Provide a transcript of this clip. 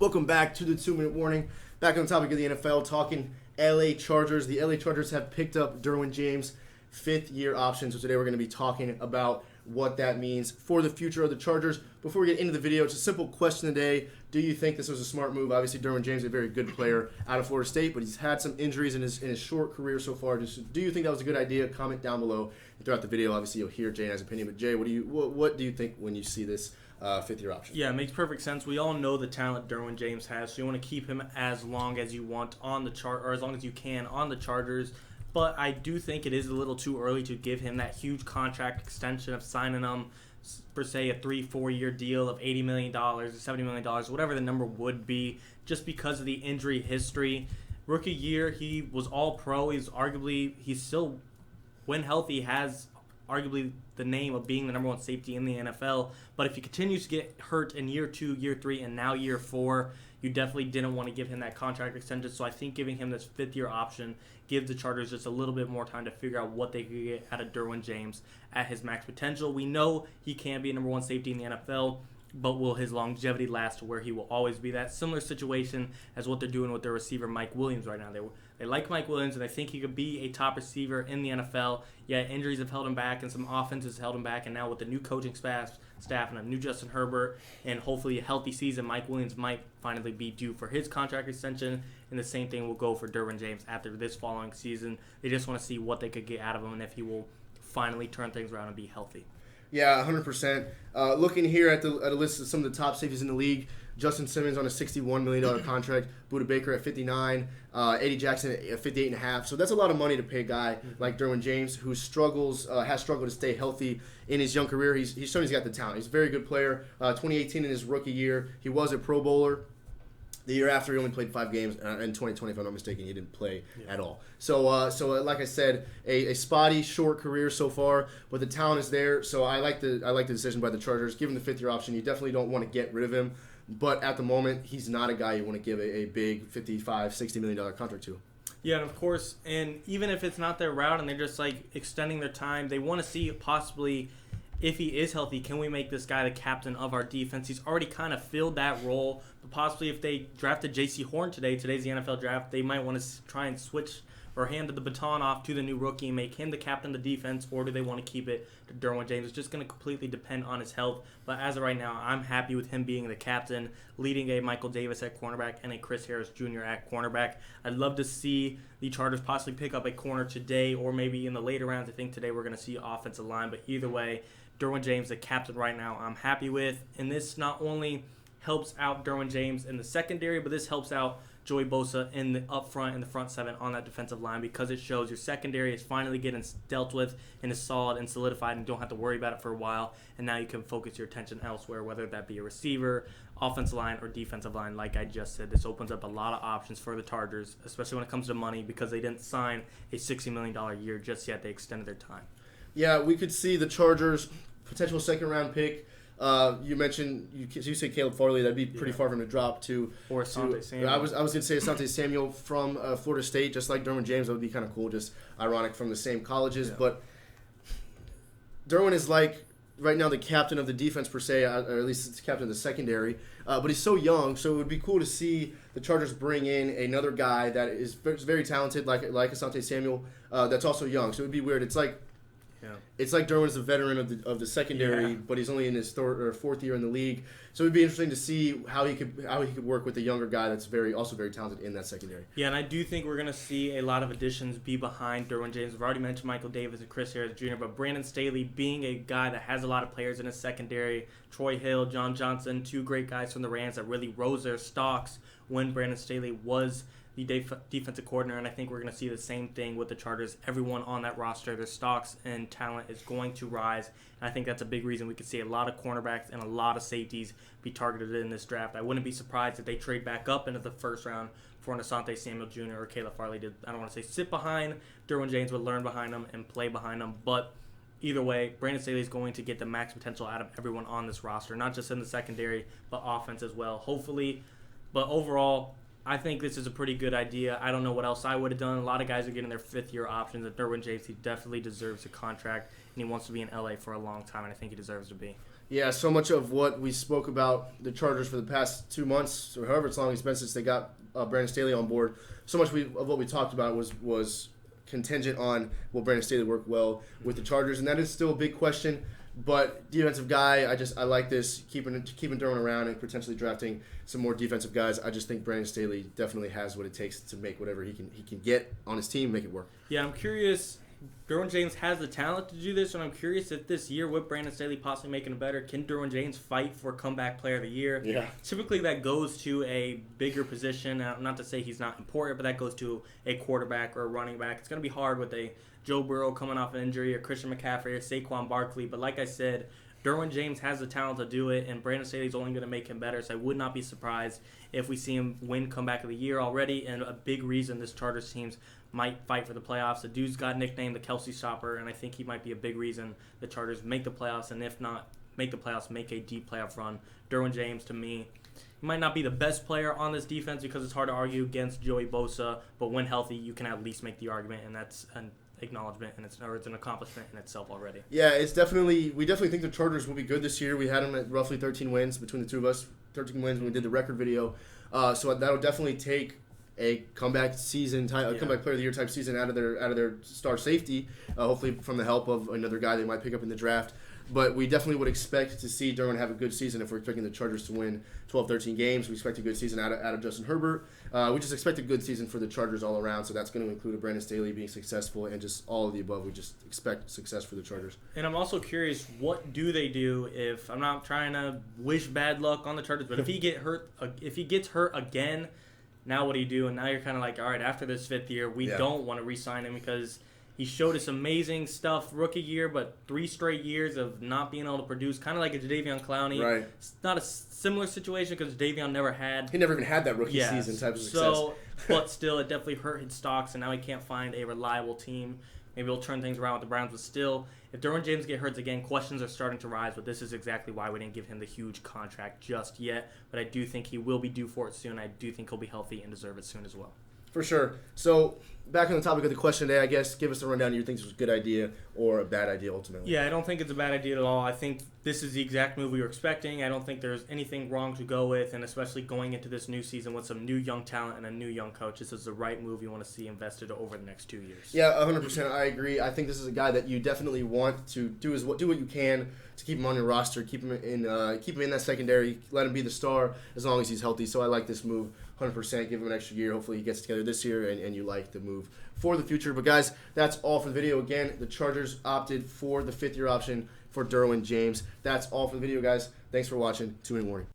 Welcome back to the 2-Minute Warning. Back on the topic of the NFL, talking LA Chargers. The LA Chargers have picked up Derwin James' fifth-year option. So today we're going to be talking about what that means for the future of the Chargers. Before we get into the video, it's a simple question today. Do you think this was a smart move? Obviously, Derwin James is a very good player out of Florida State, but he's had some injuries in his short career so far. Do you think that was a good idea? Comment down below. And throughout the video, obviously, you'll hear Jay and I's opinion. But Jay, what do you think when you see this fifth-year option? Yeah, it makes perfect sense. We all know the talent Derwin James has, so you want to keep him as long as you want on the or as long as you can on the Chargers. But I do think it is a little too early to give him that huge contract extension of signing him for, say, a 3-4 year deal of $80 million or $70 million, whatever the number would be, just because of the injury history. Rookie year, he was all pro. He's still, when healthy, has arguably the name of being the number one safety in the NFL. But if he continues to get hurt in year 2, year 3, and now year 4, you definitely didn't want to give him that contract extension. So I think giving him this fifth-year option gives the Chargers just a little bit more time to figure out what they could get out of Derwin James at his max potential. We know he can be a number one safety in the NFL, but will his longevity last to where he will always be that? Similar situation as what they're doing with their receiver Mike Williams right now. They like Mike Williams, and they think he could be a top receiver in the NFL. Yet injuries have held him back, and some offenses held him back. And now with the new coaching staff and a new Justin Herbert, and hopefully a healthy season, Mike Williams might finally be due for his contract extension. And the same thing will go for Derwin James after this following season. They just want to see what they could get out of him and if he will finally turn things around and be healthy. Yeah, 100%. Looking here at a list of some of the top safeties in the league, Justin Simmons on a $61 million contract, Budda Baker at $59, Eddie Jackson at $58.5. So that's a lot of money to pay a guy like Derwin James, who has struggled to stay healthy in his young career. He's shown he's got the talent. He's a very good player. 2018 in his rookie year, he was a Pro Bowler. The year after, he only played 5 games. In 2020, if I'm not mistaken, he didn't play at all. So like I said, a spotty, short career so far, but the talent is there. So I like the decision by the Chargers. Give him the fifth-year option. You definitely don't want to get rid of him, but at the moment, he's not a guy you want to give a big $55, $60 million contract to. Yeah, and of course, and even if it's not their route and they're just like extending their time, they want to see possibly, if he is healthy, can we make this guy the captain of our defense? He's already kind of filled that role. But possibly if they drafted J.C. Horn today's the NFL draft, they might want to try and switch or hand the baton off to the new rookie and make him the captain of the defense, or do they want to keep it to Derwin James? It's just going to completely depend on his health. But as of right now, I'm happy with him being the captain, leading a Michael Davis at cornerback and a Chris Harris Jr. at cornerback. I'd love to see the Chargers possibly pick up a corner today or maybe in the later rounds. I think today we're going to see offensive line, but either way, Derwin James, the captain right now, I'm happy with. And this not only helps out Derwin James in the secondary, but this helps out Joey Bosa in the up front, in the front seven on that defensive line, because it shows your secondary is finally getting dealt with and is solid and solidified, and you don't have to worry about it for a while. And now you can focus your attention elsewhere, whether that be a receiver, offensive line, or defensive line. Like I just said, this opens up a lot of options for the Chargers, especially when it comes to money, because they didn't sign a $60 million year just yet. They extended their time. Yeah, we could see the Chargers potential second-round pick. You mentioned you said Caleb Farley. That'd be pretty far from the drop to. Or Asante Samuel. I was going to say Asante Samuel from Florida State, just like Derwin James. That would be kind of cool. Just ironic from the same colleges, but Derwin is like right now the captain of the defense per se, or at least it's captain of the secondary. But he's so young, so it would be cool to see the Chargers bring in another guy that is very talented, like Asante Samuel. That's also young, so it would be weird. It's like Derwin is a veteran of the secondary, but he's only in his fourth year in the league. So it'd be interesting to see how he could work with the younger guy that's also very talented in that secondary. Yeah, and I do think we're going to see a lot of additions be behind Derwin James. We've already mentioned Michael Davis and Chris Harris Jr., but Brandon Staley being a guy that has a lot of players in his secondary, Troy Hill, John Johnson, 2 great guys from the Rams that really rose their stocks when Brandon Staley was the defensive coordinator, and I think we're going to see the same thing with the Chargers. Everyone on that roster, their stocks and talent is going to rise, and I think that's a big reason we could see a lot of cornerbacks and a lot of safeties be targeted in this draft. I wouldn't be surprised if they trade back up into the first round for an Asante Samuel Jr. or Caleb Farley. I don't want to say sit behind Derwin James, but learn behind him and play behind him. But either way, Brandon Staley is going to get the max potential out of everyone on this roster, not just in the secondary, but offense as well, hopefully. But overall, I think this is a pretty good idea. I don't know what else I would have done. A lot of guys are getting their fifth-year options. And Derwin James, he definitely deserves a contract, and he wants to be in LA for a long time, and I think he deserves to be. Yeah, so much of what we spoke about the Chargers for the past 2 months, or however long it's been since they got Brandon Staley on board, so much of what we talked about was contingent on will Brandon Staley work well with the Chargers, and that is still a big question. But defensive guy, I like this, keeping Derwin around and potentially drafting some more defensive guys. I just think Brandon Staley definitely has what it takes to make whatever he can get on his team, make it work. Yeah, I'm curious. Derwin James has the talent to do this, and I'm curious if this year with Brandon Staley possibly making it better, can Derwin James fight for comeback player of the year? Yeah. Typically that goes to a bigger position. Not to say he's not important, but that goes to a quarterback or a running back. It's going to be hard with a Joe Burrow coming off an injury or Christian McCaffrey or Saquon Barkley. But like I said, Derwin James has the talent to do it, and Brandon Staley's only going to make him better. So I would not be surprised if we see him win comeback of the year already. And a big reason this Chargers teams might fight for the playoffs. The dude's got nicknamed the Kelsey Stopper, and I think he might be a big reason the Chargers make the playoffs, and if not make the playoffs, make a deep playoff run. Derwin James, to me, he might not be the best player on this defense because it's hard to argue against Joey Bosa, but when healthy, you can at least make the argument, and that's an acknowledgement, and it's an accomplishment in itself already. Yeah, we definitely think the Chargers will be good this year. We had them at roughly 13 wins between the two of us, 13 wins when we did the record video. So that'll definitely take a comeback season, comeback player of the year type season out of their star safety. Hopefully from the help of another guy they might pick up in the draft. But we definitely would expect to see Derwin have a good season if we're expecting the Chargers to win 12, 13 games. We expect a good season out of Justin Herbert. We just expect a good season for the Chargers all around, so that's going to include a Brandon Staley being successful and just all of the above. We just expect success for the Chargers. And I'm also curious, what do they do if, I'm not trying to wish bad luck on the Chargers, but if he gets hurt again, now what do you do? And now you're kind of like, all right, after this 5th year, we don't want to re-sign him because he showed us amazing stuff rookie year, but 3 straight years of not being able to produce, kind of like a Jadeveon Clowney. Right. It's not a similar situation because Jadeveon never even had that rookie season type of success. But still, it definitely hurt his stocks, and now he can't find a reliable team. Maybe he'll turn things around with the Browns, but still, if Derwin James get hurt again, questions are starting to rise, but this is exactly why we didn't give him the huge contract just yet. But I do think he will be due for it soon. I do think he'll be healthy and deserve it soon as well. For sure. So, back on the topic of the question today, I guess, give us a rundown. You think this was a good idea or a bad idea ultimately? Yeah, I don't think it's a bad idea at all. I think this is the exact move we were expecting. I don't think there's anything wrong to go with, and especially going into this new season with some new young talent and a new young coach, this is the right move you want to see invested over the next 2 years. Yeah, 100%. I agree. I think this is a guy that you definitely want to do what you can to keep him on your roster, keep him in that secondary, let him be the star as long as he's healthy. So I like this move 100%. Give him an extra year. Hopefully he gets together this year, and you like the move for the future. But guys, that's all for the video. Again, the Chargers opted for the 5th year option for Derwin James. That's all for the video, guys. Thanks for watching. 2-Minute Warning.